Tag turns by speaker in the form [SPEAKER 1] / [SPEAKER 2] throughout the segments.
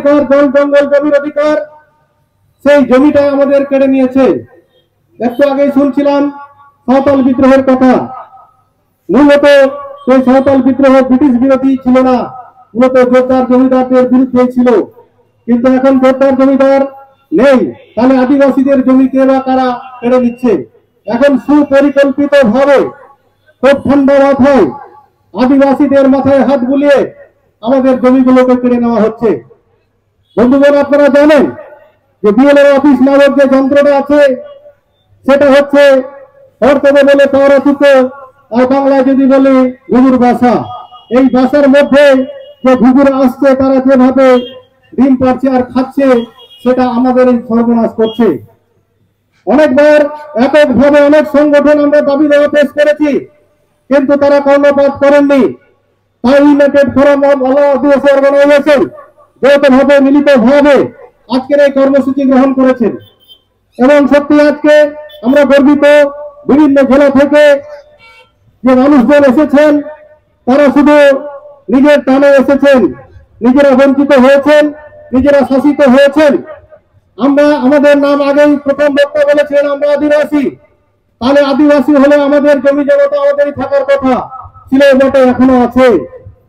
[SPEAKER 1] অধিকার, জল জঙ্গল জমির অধিকার, সেই জমিটা আমাদের কেড়ে নিয়েছে। একটু আগেই শুনছিলাম সাঁওতাল বিদ্রোহের কথা। মূলত সেই সাঁওতাল বিদ্রোহ ব্রিটিশ বিরোধী ছিল না, মূলত জোরদার জমিদারদের বিরুদ্ধে ছিল। কিন্তু এখন জোরদার জমিদার নেই, তাহলে আদিবাসীদের জমি কে বা কারা কেড়ে নিচ্ছে? এখন সুপরিকল্পিত ভাবে খুব ঠান্ডা মাথায় আদিবাসীদের মাথায় হাত বুলিয়ে আমাদের জমিগুলোকে কেড়ে নেওয়া হচ্ছে। বন্ধুগণ, আপনারা জানেন যে বিএলআর অফিস নামক যে যন্ত্রটা আছে সেটা হচ্ছে অর্থে বলে পাওয়ারটুকু, আর বাংলায় যদি বলি ঘুঘুর বাসা। এই বাসার মধ্যে যে ঘুঘুর আসছে তারা যেভাবে ডিম পাচ্ছে আর খাচ্ছে, সেটা আমাদের এই সর্বনাশ করছে। অনেকবার এককভাবে অনেক সংগঠন আমরা দাবি দেওয়া পেশ করেছি, কিন্তু তারা কর্ণপাত করেননি। তাই United Forum of All Adivasi Organisation যৌথভাবে মিলিতভাবে আজকের এই কর্মসূচি গ্রহণ করেছেন। এবং সত্যি আজকে আমরা গর্বিত, বিভিন্ন জেলা থেকে যে মানুষজন এসেছেন তারা শুধু নিজের টানে এসেছেন, নিজেরা বঞ্চিত হয়েছেন, নিজেরা শাসিত হয়েছেন। আমরা আমাদের নাম আগেই প্রথম বক্তা বলেছেন আমরা আদিবাসী, তাহলে আদিবাসী হলে আমাদের জমি জমা তো আমাদেরই থাকার কথা ছিল, বটে এখনো আছে।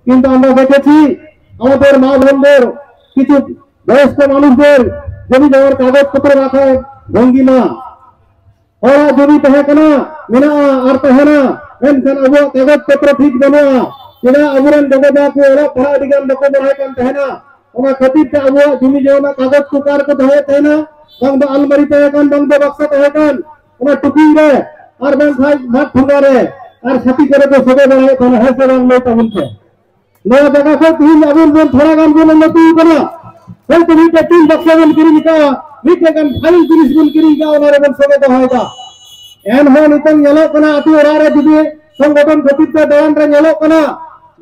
[SPEAKER 1] কিন্তু আমরা দেখেছি আমাদের মা বোনদের, কিছু বয়স্ক মানুষদের জমি জমার কাগজপত্র রাখার ভঙ্গিমা, ওরা জমি তাহে কেনা মেনা আর তাহে না, মেনখান আবহাওয়া কাগজপত্র ঠিক বানুয়া, चेना अबुरन दगदा को ओला पढ़ा दिगन दको बढ़ाई कन तहना ओना खतीब ते अबु जमी जेना कागज को कार को दहे तहना बंग द अलमारी ते कन बंग द बक्सा ते कन ओना टुकी रे और बंग भाई भाग ठुंगा रे और छती करे तो सगे बढ़ाई कन है से रंग ले तबन के नया जगह से तीन अबुन बन थोड़ा गान बोल नती बना फिर तो नीचे तीन बक्सा बन किरी निका नीचे कन फाइल पुलिस बन किरी का ओना रे बन सगे तो होएगा एन हो नितन येलो कना अति ओरारे दिबे संगठन खतीब ते दयान रे येलो कना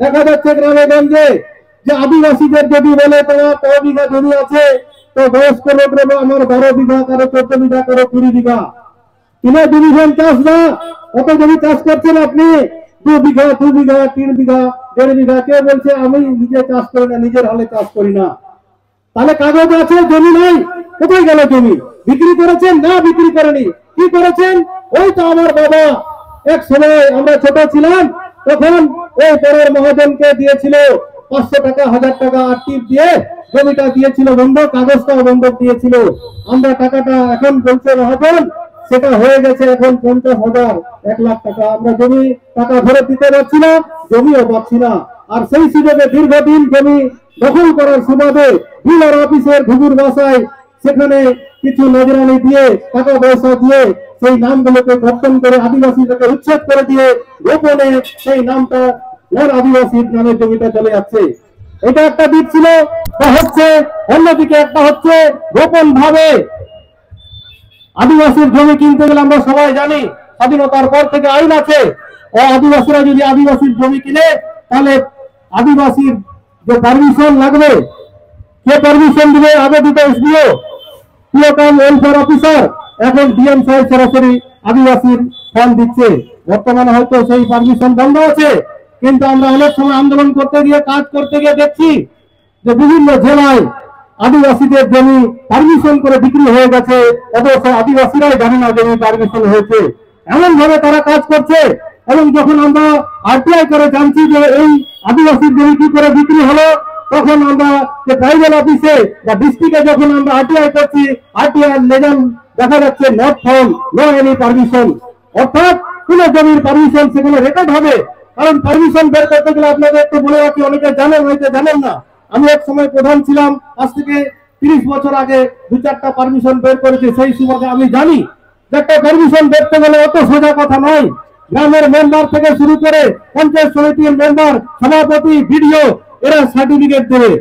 [SPEAKER 1] দেখা যাচ্ছে গ্রামে গঞ্জে যে আদিবাসীদের যদি বলে তোমার 100 বিঘা জমি আছে তো বয়স্ক লোকরা আমার 12 বিঘা করে 14 বিঘা করে 20 বিঘা তিনে ডিভিশন চাষ না কত জমি চাষ করছেন আপনি 2 বিঘা 2 বিঘা 3 বিঘা 1.5 বিঘা কে বলছে আমি নিজে চাষ করি না নিজের হালে চাষ করি না তাহলে কাগজ আছে জমি নাই কোথায় গেল জমি বিক্রি করেছেন না বিক্রি করেনি কি করেছেন ওই তো আমার বাবা এক সময় আমরা ছোট ছিলাম তখন ওই পরের মহাজনকে দিয়েছিল 500 টাকা 1000 টাকা আর টিপ দিয়ে জমিটা দিয়েছিল বন্ধক কাগজটা বন্ধক দিয়েছিল আমরা টাকাটা এখন বলছে মহাজন সেটা হয়ে গেছে এখন 50,000 1 লাখ টাকা আমরা জমি টাকা ফেরত দিতে পারছি না জমিও পাচ্ছি না আর সেই সুযোগে দীর্ঘদিন জমি দখল করার সুবাদে বিএলআর অফিসের ঘুঘুর বাসায় সেখানে কিছু নজরানি দিয়ে টাকা পয়সা দিয়ে সেই নামগুলোকে গঠন করে আদিবাসীদেরকে উচ্ছেদ করে দিয়ে গোপনে সেই নামটা ওর আদিবাসীর নামে জমিটা চলে যাচ্ছে এটা একটা দিক ছিল হচ্ছে অন্যদিকে একটা হচ্ছে গোপন ভাবে আদিবাসীর জমি কিনতে গেলে আমরা সবাই জানি স্বাধীনতার পর থেকে আইন আছে ও আদিবাসীরা যদি আদিবাসীর জমি কিনে তাহলে আদিবাসীর যে পারমিশন লাগবে কে পারমিশন দিবে আগে দিতে এসবিও লোকাল ওয়েলফেয়ার অফিসার এখন ডিএম সাহেব সরাসরি আদিবাসীর ফর্ম দিচ্ছে বর্তমানে হয়তো সেই পারমিশন বন্ধ আছে কিন্তু আমরা অনেক সময় আন্দোলন করতে গিয়ে কাজ করতে গিয়ে দেখছি যে বিভিন্ন জেলায় আদিবাসীদের জমি পারমিশন করে বিক্রি হয়ে গেছে অবশ্য আদিবাসীরাই জানে না জমি পারমিশন হয়েছে এমন ভাবে তারা কাজ করছে এবং যখন আমরা আরটিআই করে জানছি যে এই আদিবাসীর জমি কি করে বিক্রি হলো তখন আমরা যে ট্রাইবাল অফিসে বা ডিস্ট্রিক্টে যখন আমরা আরটিআই করছি আরটিআই লেজাল দেখা যাচ্ছে not found no any permission অর্থাৎ কোন জমির পারমিশন সেখানে রেকর্ড হবে কারণ পারমিশন বের করতে গেলে আপনাদের একটু বলে রাখি অনেকে জানেন হয়তো জানেন না আমি এক সময় প্রধান ছিলাম আজ থেকে 30 বছর আগে 2-4টা পারমিশন বের করেছি সেই সুবাদে আমি জানি যে একটা পারমিশন বেরতে গেলে অত সোজা কথা নয় গ্রামের মেম্বার থেকে শুরু করে পঞ্চায়েত সমিতির মেম্বার সভাপতি বিডিও এরা সার্টিফিকেট দেবে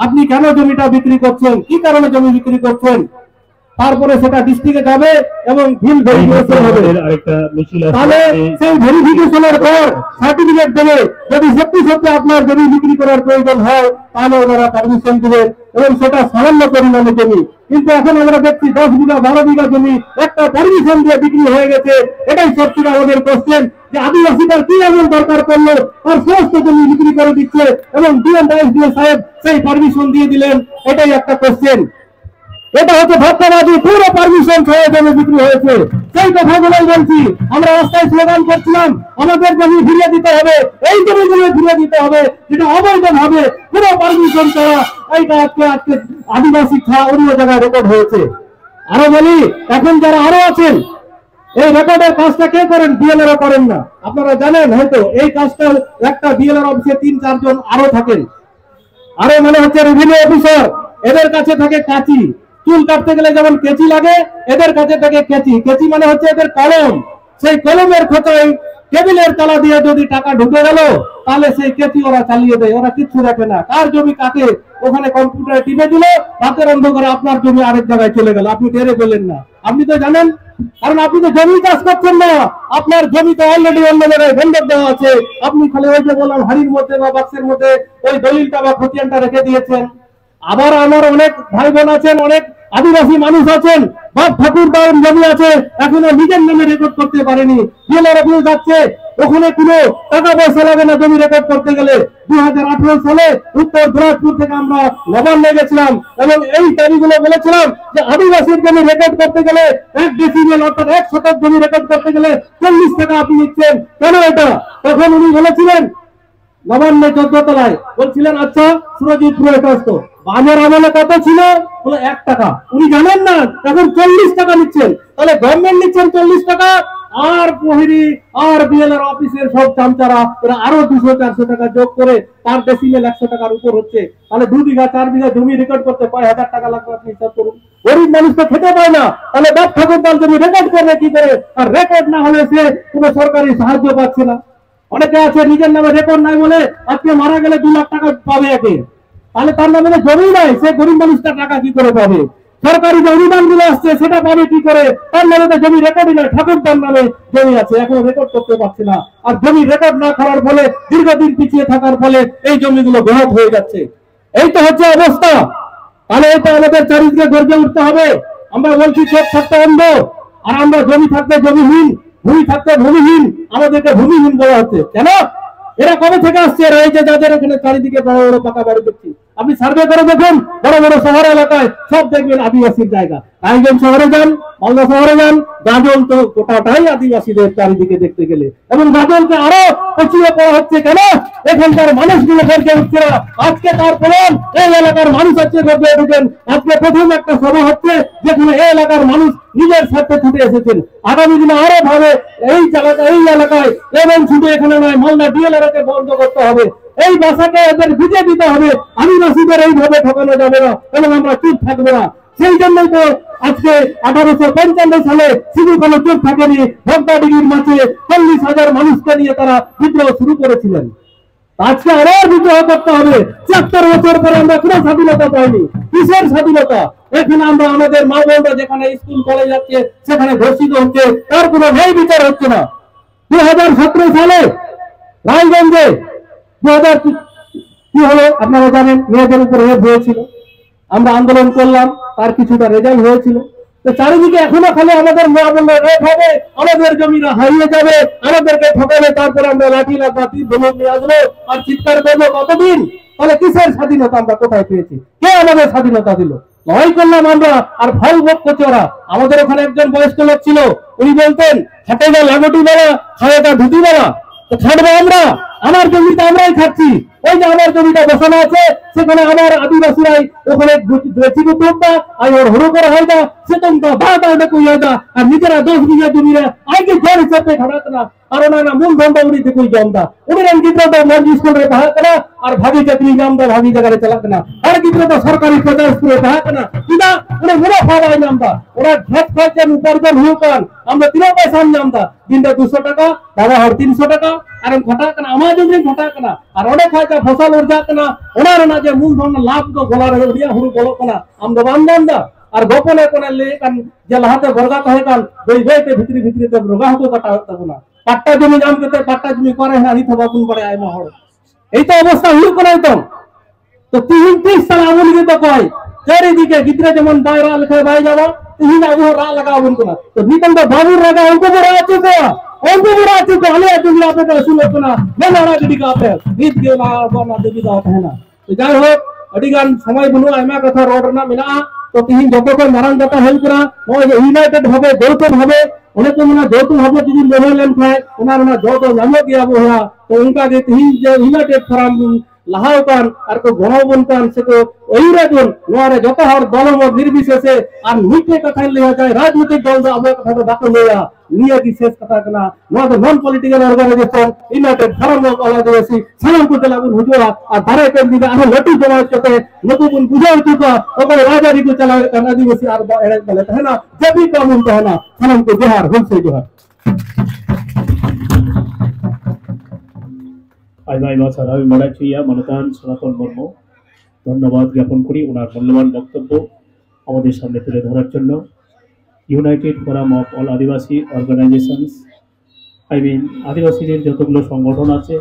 [SPEAKER 1] আপনি কেন জমিটা বিক্রি করছেন কি কারণে জমি বিক্রি করছেন তারপরে সেটা ডিস্ট্রিক্টে যাবে এবং বিল ভেরিফিকেশন হবে তাহলে সেই ভেরিফিকেশনের পর সার্টিফিকেট দেবে যদি সত্যি সত্যি আপনার জমি বিক্রি করার প্রয়োজন হয় তাহলে ওনারা পারমিশন দেবেন এবং সেটা সামান্য পরিমাণে জমি কিন্তু এখন আমরা দেখছি 10 বিঘা 12 বিঘা জমি একটা পারমিশন দিয়ে বিক্রি হয়ে গেছে এটাই সত্যি আমাদের কোশ্চেন যে আদিবাসীদের কি এমন দরকার করলো আর সমস্ত জমি বিক্রি করে দিচ্ছে এবং ডিএম সাহেব সেই পারমিশন দিয়ে দিলেন। এটাই একটা কোশ্চেন। এটা হচ্ছে ধোঁকাবাজি, পুরো পারমিশন ছাড়া জমি বিক্রি হয়েছে। সেই কথাগুলোই বলছি। আমরা রাস্তায় স্লোগান করছিলাম আমাদের জমি ফিরিয়ে দিতে হবে, এই জমিগুলো ফিরিয়ে দিতে হবে যেটা অবৈধভাবে পুরো পারমিশন ছাড়া। এইটা আজকে আদিবাসী অন্য জায়গায় রেকর্ড হয়েছে। আরো বলি, এখন যারা আরো আছেন এই রেকর্ডের কাজটা কে করেন? ডিএলআর করেন না। আপনারা জানেন হয়তো এই কাজটা একটা ডিএলআর অফিসে 3-4 জন আরো থাকেন। আরো মনে হচ্ছে রেভিনিউ অফিসার, এদের কাছে থাকে কাঁচি। চুল কাটতে গেলে যেমন কেচি লাগে, এদের কাছে থাকে কেচি। কেচি মানে হচ্ছে এদের কলম। সেই কলমের খোঁচায় টেবিলের তলা দিয়ে যদি টাকা ঢুকে গেল তাহলে সেই কেচি ওরা চালিয়ে দেয়, ওরা কিচ্ছু দেখে না কার জমি কাকে। ওখানে কম্পিউটারে টিপে দিল, রাতের অন্ধকারে আপনার জমি আরেক জায়গায় চলে গেল, আপনি টেরে পেলেন না। আপনি তো জানেন, কারণ আপনি তো জমি চাষ করছেন না, আপনার জমি তো অলরেডি অন্য জায়গায় ভেন্ডর দেওয়া আছে। আপনি খালি ওই যে বললাম হাড়ির মধ্যে বা বাক্সের মধ্যে ওই দলিলটা বা খতিয়ানটা রেখে দিয়েছেন। আবার আমার অনেক ভাই বোন আছেন, অনেক আদিবাসী মানুষ আছেন, বাপ ঠাকুর দাঁড়ান জমি আছে, এখনো নিজের নামে রেকর্ড করতে পারেনি। ডিএলআর অফিস যাচ্ছে, ওখানে কোনো টাকা পয়সা লাগে না জমি রেকর্ড করতে গেলে। 2018 সালে উত্তর দিনাজপুর থেকে আমরা নবান্নে গেছিলাম এবং এই দাবিগুলো বলেছিলাম যে আদিবাসীর জমি রেকর্ড করতে গেলে 1 ডেসিমেল অর্থাৎ 1 শতক জমি রেকর্ড করতে গেলে 40 টাকা আপনি নিচ্ছেন কেন এটা? তখন উনি বলেছিলেন নবান্নে 14 তলায় বলছিলেন আচ্ছা সুরজিৎপুর একাস্ত আমার আমলে কত ছিল? বলে 1 টাকা। উনি জানেন না এখন 40 টাকা নিচ্ছেন। তাহলে গভর্নমেন্ট নিচ্ছেন 40 টাকা, আর প্রহরী আর বিএলআর অফিসের সব চামচারা ওরা আরো 200-400 টাকা যোগ করে পার ডেসিমেল 100 টাকার উপর হচ্ছে। তাহলে 2 বিঘা 4 বিঘা জমি রেকর্ড করতে 1000 টাকা লাগবে, আপনি হিসাব করুন। গরিব মানুষ তো খেতে পায় না, তাহলে বাপ ঠাকুর দাল জমি রেকর্ড করবে কি করে? আর রেকর্ড না হলে সে কোনো সরকারি সাহায্য পাচ্ছে না। অনেকে আছে নিজের নামে রেকর্ড নাই বলে আজকে মারা গেলে 2 লাখ টাকা পাবে একে, তাহলে তার নামে জমি নাই, সে গরিব মানুষটা টাকা কি করে পাবে? সরকারি যে অনুদান গুলো আসছে সেটা পাবে কি করে? তার নামে তো জমি রেকর্ডই নাই, ঠাকুর তার নামে জমি আছে, এখন রেকর্ড করতে পারছে না। আর জমি রেকর্ড না করার ফলে দীর্ঘদিন পিছিয়ে থাকার ফলে এই জমিগুলো বহত হয়ে যাচ্ছে। এই তো হচ্ছে অবস্থা। তাহলে এটা আমাদের চারিদিকে গর্জে উঠতে হবে। আমরা বলছি চোখ থাকতে অন্ধ, আর আমরা জমি থাকতে জমিহীন, ভূমি থাকতে ভূমিহীন, আমাদেরকে ভূমিহীন বলা হচ্ছে কেন? এরা কবে থেকে আসছে? এরা এই যে যাদের এখানে চারিদিকে বড় বড় পাকা বাড়ি দেখছি, আপনি সার্ভে করে দেখুন বড় বড় শহর এলাকায় সব দেখবেন আদিবাসীর জায়গা। রায়গঞ্জ শহরে যান, মালদা শহরে যান, গাজল তো গোটাটাই আদিবাসীদের চারিদিকে দেখতে গেলে। এবং গাজলকে আরো পিছিয়ে পড়া হচ্ছে কেন? এখানকার মানুষগুলো গর্জে উঠছে না। আজকে তারপরে এই এলাকার মানুষ হচ্ছে গর্জে উঠেছেন। আজকে প্রথম একটা সভা হচ্ছে যেখানে এই এলাকার মানুষ নিজের স্বার্থে ছুটে এসেছেন। আগামী দিনে আরো ভাবে এই জায়গায় এই এলাকায় এবং শুধু এখানে নয়, মালদা ডিএলআর কে বন্ধ করতে হবে, এই ভাষাকে এদের বুঝে দিতে হবে। আদিবাসীদের এইভাবে ঠকানো যাবে না এবং আমরা চুপ থাকবো না। সেই জন্যই তো আজকে 1855 সালে শুধু কোনো চুপ থাকেনি, ভোক্তাডিগির মাঝে 40,000 মানুষকে নিয়ে তারা বিদ্রোহ শুরু করেছিলেন। আজকে আবার বিদ্রোহ করতে হবে। 74 বছর পরে আমরা কোনো স্বাধীনতা পাইনি। কিসের স্বাধীনতা? এখানে আমরা আমাদের মা বোনরা যেখানে স্কুল কলেজ যাচ্ছে সেখানে ধর্ষিত হচ্ছে, তার কোনো ন্যায় বিচার হচ্ছে না। 2017 সালে রায়গঞ্জে 2000 কি হলো আপনারা জানেন, মেয়েদের উপর রেপ হয়েছিল। আমরা আন্দোলন করলাম, তার কিছুটা রেজাল্ট হয়েছিল। তো চারিদিকে এখনো খালি আমাদের মা বোনরা রেপ হবে, আমাদের জমিরা হারিয়ে যাবে, আমাদেরকে ঠকাবে, তারপরে আমরা লাঠি লাঠি ধমক নিয়ে আসবো আর চিৎকার করবো কতদিন? তাহলে কিসের স্বাধীনতা আমরা কোথায় পেয়েছি? কে আমাদের স্বাধীনতা দিল? লড়াই করলাম আমরা আর ফল ভোগ করছে ওরা। আমাদের ওখানে একজন বয়স্ক লোক ছিল, উনি বলতেন হাটেগা লাগটি বেলা খাওয়াটা ধুতি বেলা। তো খাটবো আমরা, আমার জমিটা আমরাই খাচ্ছি। ওই যে আমার জমিটা বসানো আছে সেখানে আমার আদিবাসীরাই ওখানে চিকুটুকটা আর ওর হরু করা হয় না, সেতনটা বারটা কই হয় না, আর নিজেরা 10 বিঘা জমিরা আগে জোর হিসাবে খাটাত না। আর ওনারা মূল ধন্দা উনি দেখুই জমদা, উনি গিদ্রটা মঞ্জি স্কুলে পাহাত না, আর ভাবি চাকরি জামদা ভাবি জায়গায় চালাত না, আর গিদ্রটা সরকারি প্রচার স্কুলে পাহাত না। কিনা ওরা মুনাফা হয় নামদা, ওরা ঘাট খাচ্ছেন উপার্জন হুকান, আমরা 3 পয়সা নামদা, দিনটা 200 টাকা, বাবা হর 300 টাকা, কারণ ঘটা কেনা আমার জমি ঘটা কেনা, আর অনেক হয়তো ফসল উর্জা কেনা, ওনার না যে মূল ধরনের লাভ তো গোলার উড়িয়া হুরু বলো কেনা আমরা বান্দান্দা। আর গোপনে কোনে লে কান যে লাহাতে বর্গাত হয়ে কান বই বইতে ভিতরি ভিতরি তো রোগা হতো কাটা হতো না। পাট্টা জমি নাম করতে পাট্টা জমি করে না নিতে বাপুন করে আয় মহড়। এই তো অবস্থা হুল কোনাই তো। তো 33 সাল আমল কে তো কয় চারিদিকে গিদ্রে যেমন বাইরা লেখা বাই যাওয়া তিন আবু রা লাগাবন কোনা। তো নিতন তো বাবুর রাগা অঙ্ক বড় আছে তো Onde berarti kalau ada juga apa kalau sulit pun mana ada di kapal, ini dia mana ada di kapal na. Jadi ho, adikan samai bunu ayam kata road na mina, तो तीन जगह पर नारायण दाता हेल्प करा और United হবে যৌথ হবে অনেক মানে যৌথ হবে যদি লেভেলেন খায় ওনার মানে যৌথ নামে দিয়া বহা তো उनका যে তিন যে यूनाइटेड ফার্ম লাহাও কান আর কো গণবন কান সে তো ওইরা দিন নোয়ারে যত হর দলমত নির্বিশেষে আর মিটে কথা লিয়া যায় রাজনৈতিক দল দা আমরা কথা ডাকো লইয়া নিয়ে কি শেষ কথা কেনা নোয়া তো নন পলিটিক্যাল অর্গানাইজেশন यूनाइटेड ফার্ম বাংলাদেশি সালাম করতে লাগুন হুজুরা আর ধারে কেন দিবে আমি লটি জমা করতে নতুন বুঝাও তো ওকে রাজারি को चला आदिवासी আর এড়ে বলে তাই না জবি কামুন তো না সালাম কো জোহার হোলসে জোহার
[SPEAKER 2] আইবা সারাবি মারাচিয়া মানতান সনাতন বর্ম ধন্যবাদ জ্ঞাপন করি ওনার মূল্যবান বক্তব্য আমাদের সামনে তুলে ধরার জন্য United Forum of All Adivasi Organisations আদিবাসীদের যতগুলো সংগঠন আছে